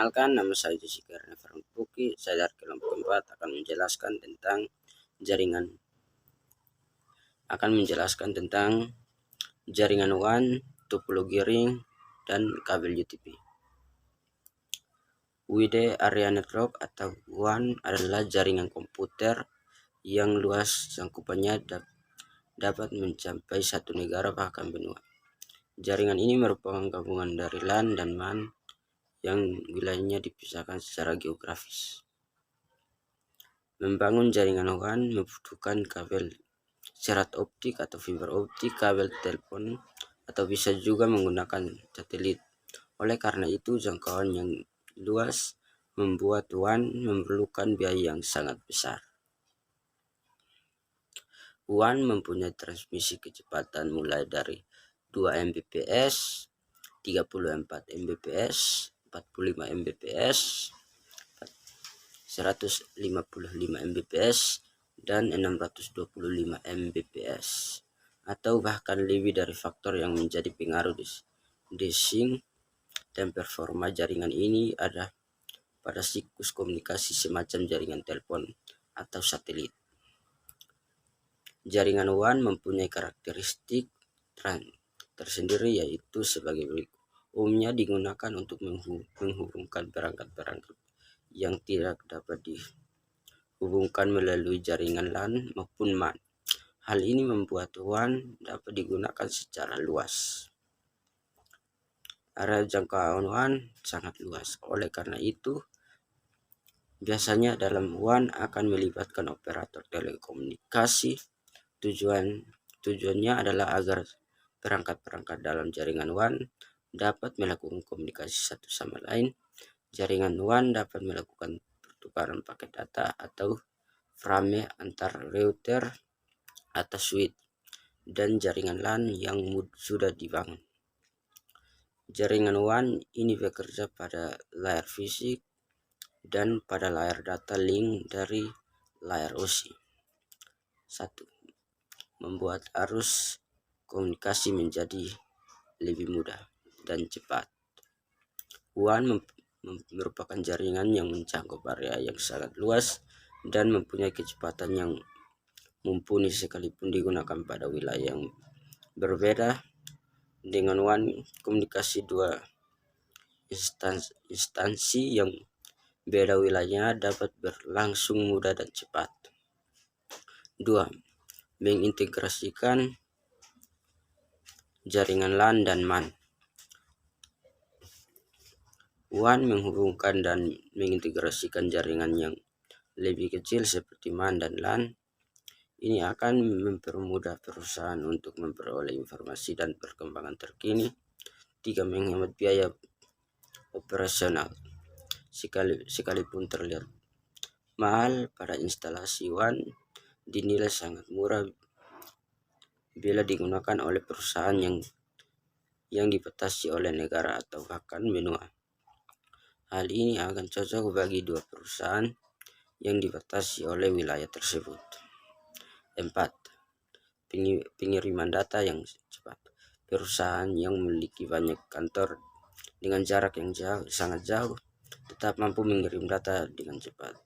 Perkenalkan, nama saya Jessica Reverend Puki. Saya dari kelompok 4 akan menjelaskan jaringan WAN, topologi ring, dan kabel UTP. Wide Area Network atau WAN adalah jaringan komputer yang luas cakupannya dapat mencapai satu negara bahkan benua. Jaringan ini merupakan gabungan dari LAN dan MAN yang wilayahnya dipisahkan secara geografis. Membangun jaringan WAN membutuhkan kabel serat optik atau fiber optik, kabel telepon, atau bisa juga menggunakan satelit. Oleh karena itu, jangkauan yang luas membuat WAN memerlukan biaya yang sangat besar. WAN mempunyai transmisi kecepatan mulai dari 2 Mbps, 34 Mbps, 45 Mbps, 155 Mbps, dan 625 Mbps, atau bahkan lebih dari faktor yang menjadi pengaruh desing dan performa jaringan ini ada pada siklus komunikasi semacam jaringan telepon atau satelit. Jaringan WAN mempunyai karakteristik tersendiri, yaitu sebagai berikut. Umumnya digunakan untuk menghubungkan perangkat-perangkat yang tidak dapat dihubungkan melalui jaringan LAN maupun MAN. Hal ini membuat WAN dapat digunakan secara luas. Area jangkauan WAN sangat luas. Oleh karena itu, biasanya dalam WAN akan melibatkan operator telekomunikasi. Tujuannya adalah agar perangkat-perangkat dalam jaringan WAN dapat melakukan komunikasi satu sama lain. Jaringan WAN dapat melakukan pertukaran paket data atau frame antar router atau switch dan jaringan LAN yang sudah dibangun. Jaringan WAN ini bekerja pada layar fisik dan pada layar data link dari layar OSI. 1. Membuat arus komunikasi menjadi lebih mudah dan cepat. WAN merupakan jaringan yang mencakup area yang sangat luas dan mempunyai kecepatan yang mumpuni sekalipun digunakan pada wilayah yang berbeda. Dengan WAN, komunikasi dua instansi yang beda wilayahnya dapat berlangsung mudah dan cepat. 2. Mengintegrasikan jaringan LAN dan MAN. WAN menghubungkan dan mengintegrasikan jaringan yang lebih kecil seperti MAN dan LAN. Ini akan mempermudah perusahaan untuk memperoleh informasi dan perkembangan terkini. 3. Menghemat biaya operasional. Sekalipun terlihat mahal pada instalasi, WAN dinilai sangat murah bila digunakan oleh perusahaan yang dibatasi oleh negara atau bahkan benua. Hal ini akan cocok bagi dua perusahaan yang dibatasi oleh wilayah tersebut. 4. Pengiriman data yang cepat. Perusahaan yang memiliki banyak kantor dengan jarak yang sangat jauh tetap mampu mengirim data dengan cepat.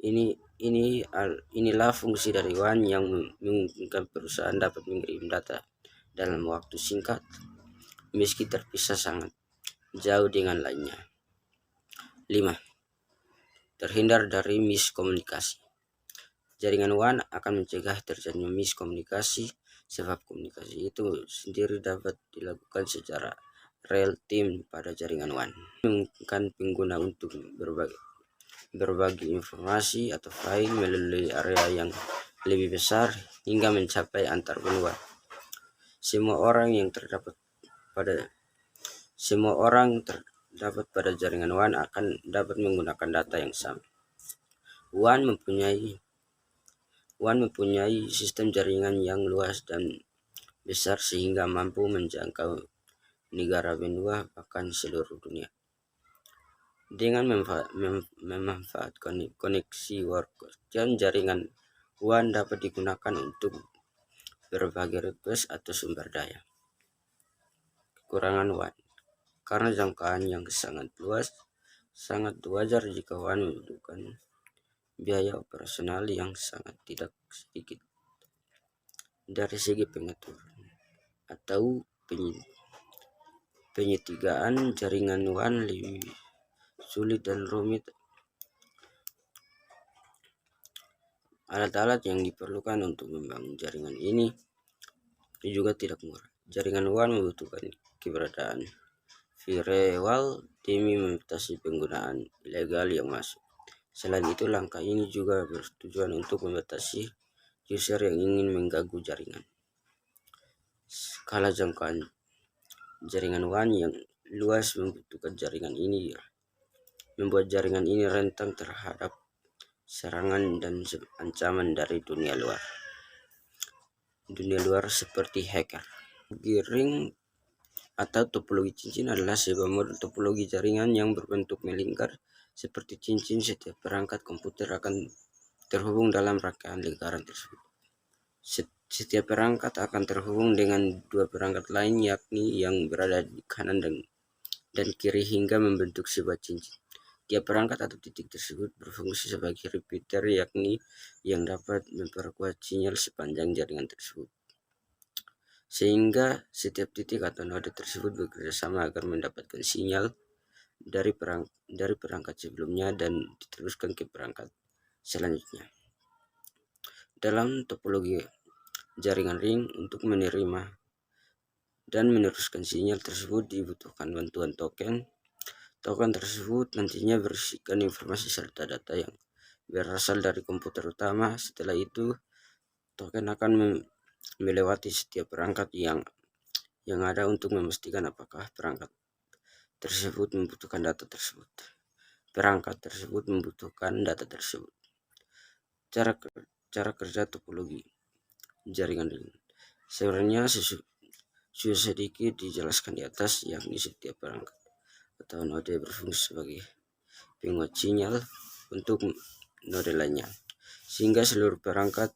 Inilah fungsi dari WAN yang memungkinkan perusahaan dapat mengirim data dalam waktu singkat meski terpisah sangat jauh dengan lainnya. 5. Terhindar dari miskomunikasi. Jaringan WAN akan mencegah terjadinya miskomunikasi sebab komunikasi itu sendiri dapat dilakukan secara real time pada jaringan WAN. Memungkinkan pengguna untuk berbagi informasi atau file melalui area yang lebih besar hingga mencapai antar benua. Semua orang terdapat pada jaringan WAN akan dapat menggunakan data yang sama. WAN mempunyai sistem jaringan yang luas dan besar sehingga mampu menjangkau negara, benua, bahkan seluruh dunia. Dengan memanfaatkan koneksi workstation, jaringan WAN dapat digunakan untuk berbagai request atau sumber daya. Kekurangan WAN. Karena jangkauan yang sangat luas, Sangat wajar jika WAN membutuhkan biaya operasional yang sangat tidak sedikit. Dari segi pengaturan atau penyetiaan jaringan WAN lebih sulit dan rumit. Alat-alat yang diperlukan untuk membangun jaringan ini juga tidak murah. Jaringan WAN membutuhkan keberadaan firewall demi membatasi penggunaan ilegal yang masuk. Selain itu, langkah ini juga bertujuan untuk membatasi user yang ingin mengganggu jaringan. Skala jangkauan jaringan WAN yang luas membuat jaringan ini rentan terhadap serangan dan ancaman dari dunia luar seperti hacker. Ring atau topologi cincin adalah sebuah model topologi jaringan yang berbentuk melingkar seperti cincin. Setiap perangkat komputer akan terhubung dalam rangkaian lingkaran tersebut. Setiap perangkat akan terhubung dengan dua perangkat lain, yakni yang berada di kanan dan kiri hingga membentuk sebuah cincin. Tiap perangkat atau titik tersebut berfungsi sebagai repeater, yakni yang dapat memperkuat sinyal sepanjang jaringan tersebut, sehingga setiap titik atau node tersebut bekerja sama agar mendapatkan sinyal dari perangkat sebelumnya dan diteruskan ke perangkat selanjutnya. Dalam topologi jaringan ring, untuk menerima dan meneruskan sinyal tersebut dibutuhkan bantuan token. Token tersebut nantinya berisikan informasi serta data yang berasal dari komputer utama. Setelah itu, token akan melewati setiap perangkat yang ada untuk memastikan apakah perangkat tersebut membutuhkan data tersebut. Cara kerja topologi jaringan ring sebenarnya sudah sedikit dijelaskan di atas, yakni setiap perangkat atau node berfungsi sebagai penguat sinyal untuk node lainnya, sehingga seluruh perangkat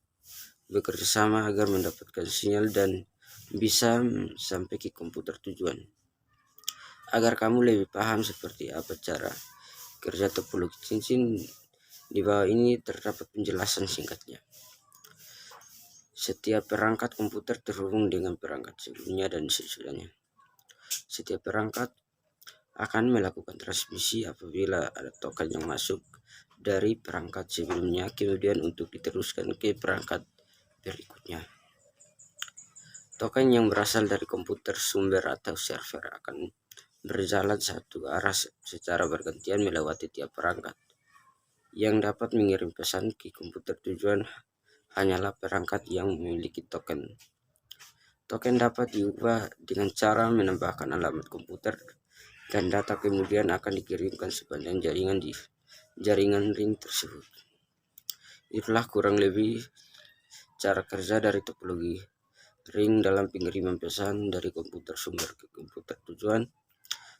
bekerja sama agar mendapatkan sinyal dan bisa sampai ke komputer tujuan. Agar kamu lebih paham seperti apa cara kerja topologi cincin, di bawah ini terdapat penjelasan singkatnya. Setiap perangkat komputer terhubung dengan perangkat sebelumnya dan sesudahnya. Setiap perangkat akan melakukan transmisi apabila ada token yang masuk dari perangkat sebelumnya, kemudian untuk diteruskan ke perangkat berikutnya. Token yang berasal dari komputer sumber atau server akan berjalan satu arah secara bergantian melewati tiap perangkat. Yang dapat mengirim pesan ke komputer tujuan hanyalah perangkat yang memiliki token. Token dapat diubah dengan cara menambahkan alamat komputer, dan data kemudian akan dikirimkan sepanjang jaringan ring tersebut. Itulah kurang lebih cara kerja dari topologi ring dalam pengiriman pesan dari komputer sumber ke komputer tujuan.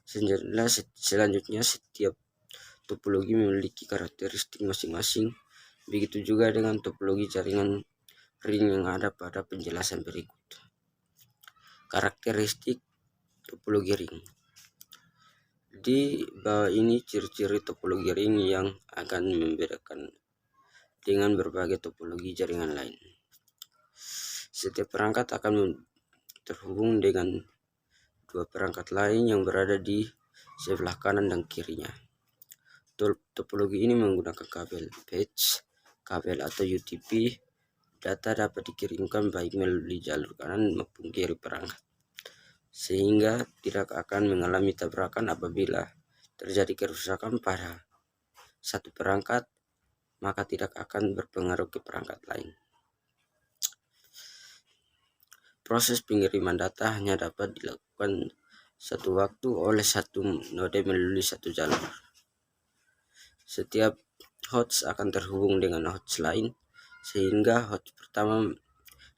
Selanjutnya, setiap topologi memiliki karakteristik masing-masing. Begitu juga dengan topologi jaringan ring yang ada pada penjelasan berikut. Karakteristik topologi ring. Di bawah ini ciri-ciri topologi ring yang akan membedakan dengan berbagai topologi jaringan lain. Setiap perangkat akan terhubung dengan dua perangkat lain yang berada di sebelah kanan dan kirinya. Topologi ini menggunakan kabel patch, kabel atau UTP. Data dapat dikirimkan baik melalui jalur kanan maupun kiri perangkat, sehingga tidak akan mengalami tabrakan. Apabila terjadi kerusakan pada satu perangkat, maka tidak akan berpengaruh ke perangkat lain. Proses pengiriman data hanya dapat dilakukan satu waktu oleh satu node melalui satu jalur. Setiap host akan terhubung dengan host lain, sehingga host pertama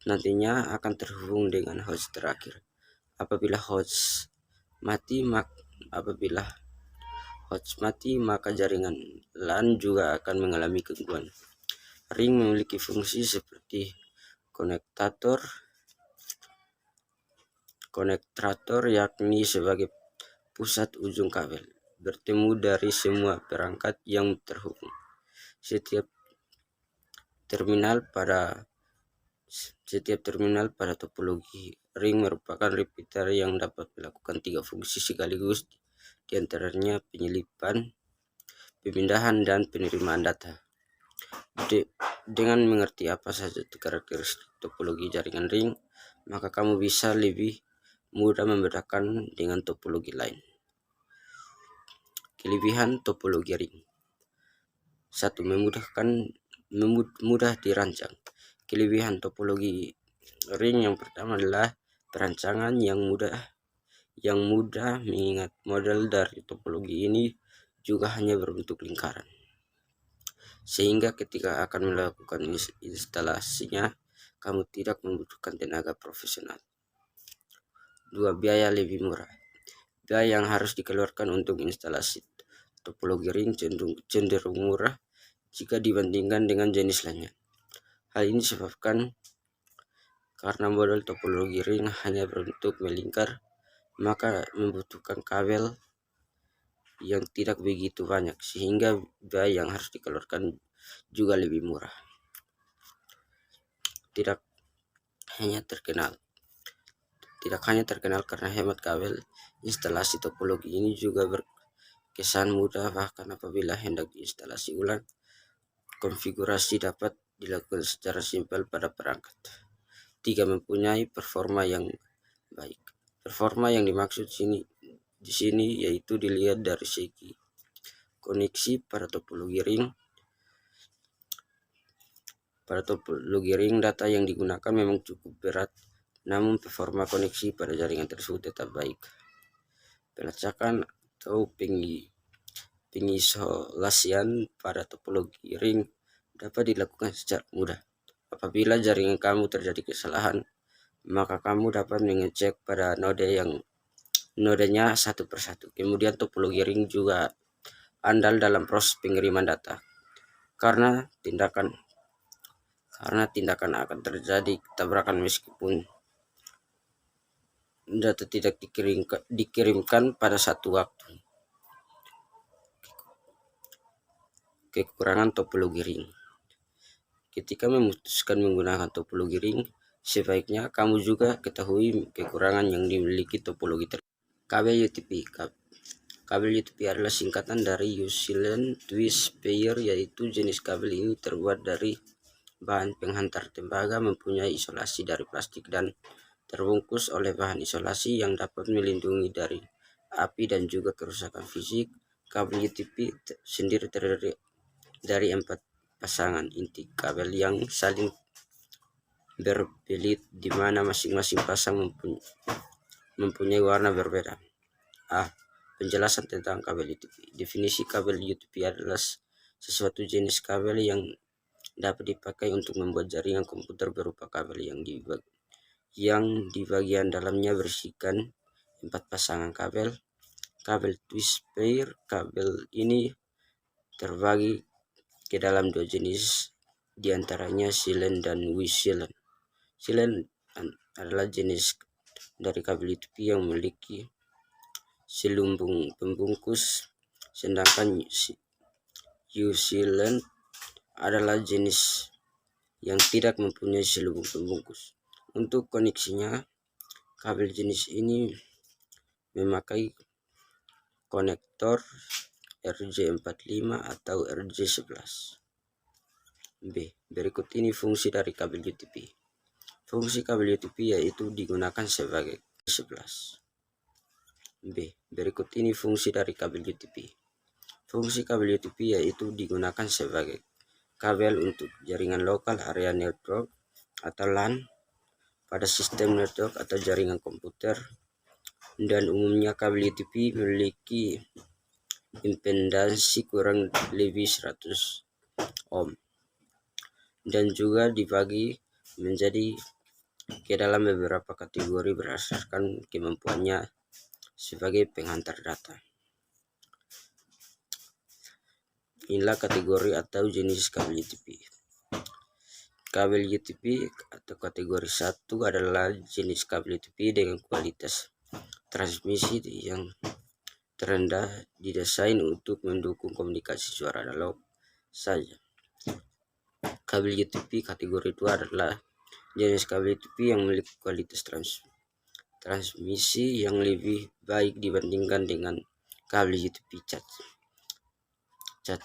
nantinya akan terhubung dengan host terakhir. Apabila host mati, maka jaringan LAN juga akan mengalami gangguan. Ring memiliki fungsi seperti konektor, yakni sebagai pusat ujung kabel. bertemu dari semua perangkat yang terhubung. Setiap terminal pada topologi ring merupakan repeater yang dapat melakukan 3 fungsi sekaligus, diantaranya penyelipan, pemindahan, dan penerimaan data. Dengan mengerti apa saja karakteristik topologi jaringan ring, maka kamu bisa lebih mudah membedakan dengan topologi lain. Kelebihan topologi ring: 1. Mudah dirancang. Kelebihan topologi ring yang pertama adalah perancangan yang mudah mengingat model dari topologi ini juga hanya berbentuk lingkaran, sehingga ketika akan melakukan instalasinya kamu tidak membutuhkan tenaga profesional. 2. Biaya lebih murah. Biaya yang harus dikeluarkan untuk instalasi topologi ring cenderung murah jika dibandingkan dengan jenis lainnya. Hal ini disebabkan karena model topologi ring hanya berbentuk melingkar, maka membutuhkan kabel yang tidak begitu banyak, sehingga biaya yang harus dikeluarkan juga lebih murah. Tidak hanya terkenal karena hemat kabel, instalasi topologi ini juga berkesan mudah. Bahkan apabila hendak diinstalasi ulang, konfigurasi dapat dilakukan secara simpel pada perangkat. 3. Mempunyai performa yang baik. Performa yang dimaksud di sini yaitu dilihat dari segi koneksi. Pada topologi ring data yang digunakan memang cukup berat, namun performa koneksi pada jaringan tersebut tetap baik. Pelacakan atau pengisolasian pada topologi ring dapat dilakukan secara mudah. Apabila jaringan kamu terjadi kesalahan, maka kamu dapat mengecek pada nodenya satu persatu. Kemudian topologi ring juga andal dalam proses pengiriman data, karena tindakan akan terjadi tabrakan meskipun data tidak dikirimkan pada satu waktu. Kekurangan topologi ring. Ketika memutuskan menggunakan topologi ring, sebaiknya kamu juga ketahui kekurangan yang dimiliki topologi tersebut. Kabel UTP. Kabel UTP adalah singkatan dari Use-Silent Twist Pair, yaitu jenis kabel ini terbuat dari bahan penghantar tembaga, mempunyai isolasi dari plastik, dan terbungkus oleh bahan isolasi yang dapat melindungi dari api dan juga kerusakan fisik. Kabel UTP sendiri terdiri dari 4 pasangan inti kabel yang saling berbelit, di mana masing-masing pasang mempunyai warna berbeda. Penjelasan tentang kabel UTP. Definisi kabel UTP adalah sesuatu jenis kabel yang dapat dipakai untuk membuat jaringan komputer berupa kabel yang di bagian dalamnya berisikan 4 pasangan kabel twist pair. Kabel ini terbagi ke dalam 2 jenis, diantaranya silent dan Use-Silent. Silent adalah jenis dari kabel UTP yang memiliki selumbung pembungkus, sedangkan Use-Silent adalah jenis yang tidak mempunyai selumbung pembungkus. Untuk koneksinya, kabel jenis ini memakai konektor RJ45 atau RJ11. Berikut ini fungsi dari kabel UTP. Fungsi kabel UTP yaitu digunakan sebagai 11. Berikut ini fungsi dari kabel UTP. Fungsi kabel UTP yaitu digunakan sebagai kabel untuk jaringan lokal area network atau LAN pada sistem network atau jaringan komputer, dan umumnya kabel UTP memiliki impedansi kurang lebih 100 ohm dan juga dibagi menjadi ke dalam beberapa kategori berdasarkan kemampuannya sebagai penghantar data. Inilah kategori atau jenis kabel UTP. Kabel UTP atau kategori 1 adalah jenis kabel UTP dengan kualitas transmisi yang terendah didesain untuk mendukung komunikasi suara analog saja. Kabel UTP kategori 2 adalah jenis kabel UTP yang memiliki kualitas transmisi yang lebih baik dibandingkan dengan kabel UTP Cat 1.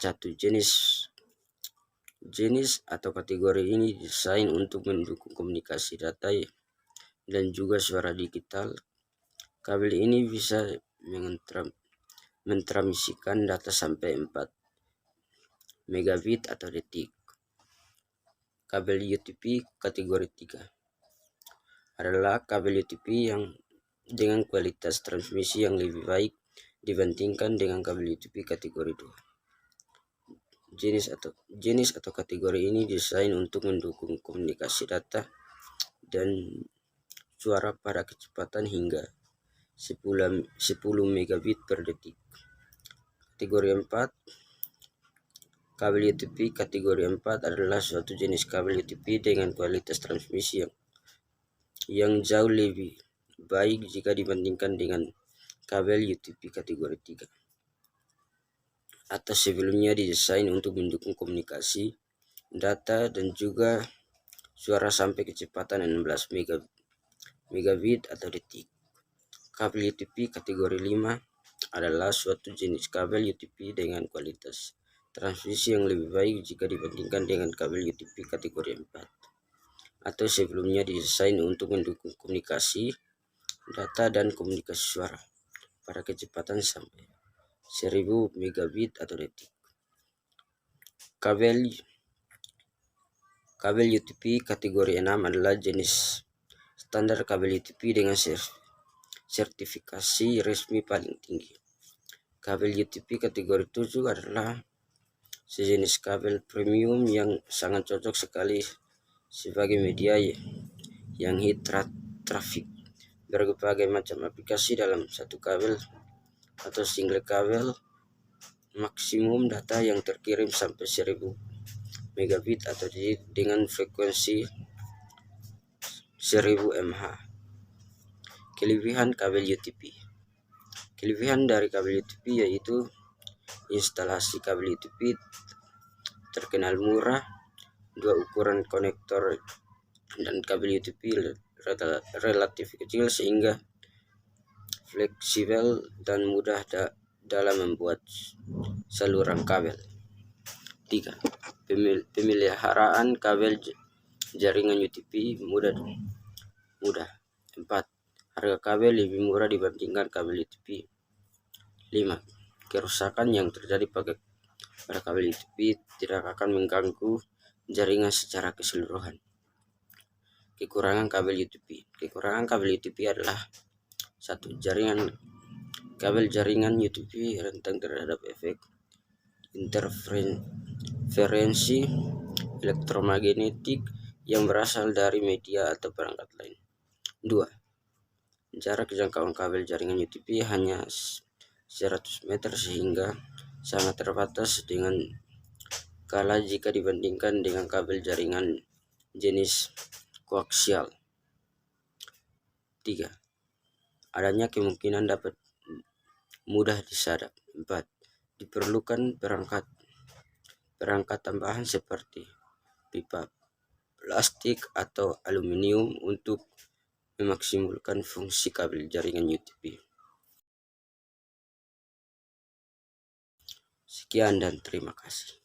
Jenis atau kategori ini didesain untuk mendukung komunikasi data dan juga suara digital. Kabel ini bisa mentransmisikan data sampai 4 megabit atau detik. Kabel UTP kategori 3 adalah kabel UTP yang dengan kualitas transmisi yang lebih baik dibandingkan dengan kabel UTP kategori 2. Jenis atau kategori ini didesain untuk mendukung komunikasi data dan suara pada kecepatan hingga 10 megabit per detik. Kategori 4 kabel UTP kategori 4 adalah suatu jenis kabel UTP dengan kualitas transmisi yang jauh lebih baik jika dibandingkan dengan kabel UTP kategori 3 atau sebelumnya didesain untuk mendukung komunikasi data dan juga suara sampai kecepatan 16 megabit atau detik. Kabel UTP kategori 5 adalah suatu jenis kabel UTP dengan kualitas transmisi yang lebih baik jika dibandingkan dengan kabel UTP kategori 4 atau sebelumnya didesain untuk mendukung komunikasi data dan komunikasi suara pada kecepatan sampai 1000 megabit atau detik. Kabel UTP kategori 6 adalah jenis standar kabel UTP dengan sertifikasi resmi paling tinggi. Kabel UTP kategori 7 adalah sejenis kabel premium yang sangat cocok sekali sebagai media yang hit traffic berbagai macam aplikasi dalam satu kabel atau single kabel. Maksimum data yang terkirim sampai 1000 megabit atau dengan frekuensi 1000 mH. Kelebihan kabel UTP. Kelebihan dari kabel UTP yaitu instalasi kabel UTP terkenal murah, 2 ukuran konektor dan kabel UTP relatif kecil sehingga fleksibel dan mudah dalam membuat saluran kabel. 3. Pemeliharaan kabel jaringan UTP mudah. 4. Harga kabel lebih murah dibandingkan kabel UTP. 5. Kerusakan yang terjadi pada kabel UTP tidak akan mengganggu jaringan secara keseluruhan. Kekurangan kabel UTP. Kekurangan kabel UTP adalah 1. Kabel jaringan UTP rentan terhadap efek interferensi elektromagnetik yang berasal dari media atau perangkat lain. 2. Jarak jangkauan kabel jaringan UTP hanya 100 meter sehingga sangat terbatas dengan kala jika dibandingkan dengan kabel jaringan jenis koaksial. 3. Adanya kemungkinan dapat mudah disadap. 4. Diperlukan perangkat tambahan seperti pipa plastik atau aluminium untuk memaksimalkan fungsi kabel jaringan UTP. Sekian dan terima kasih.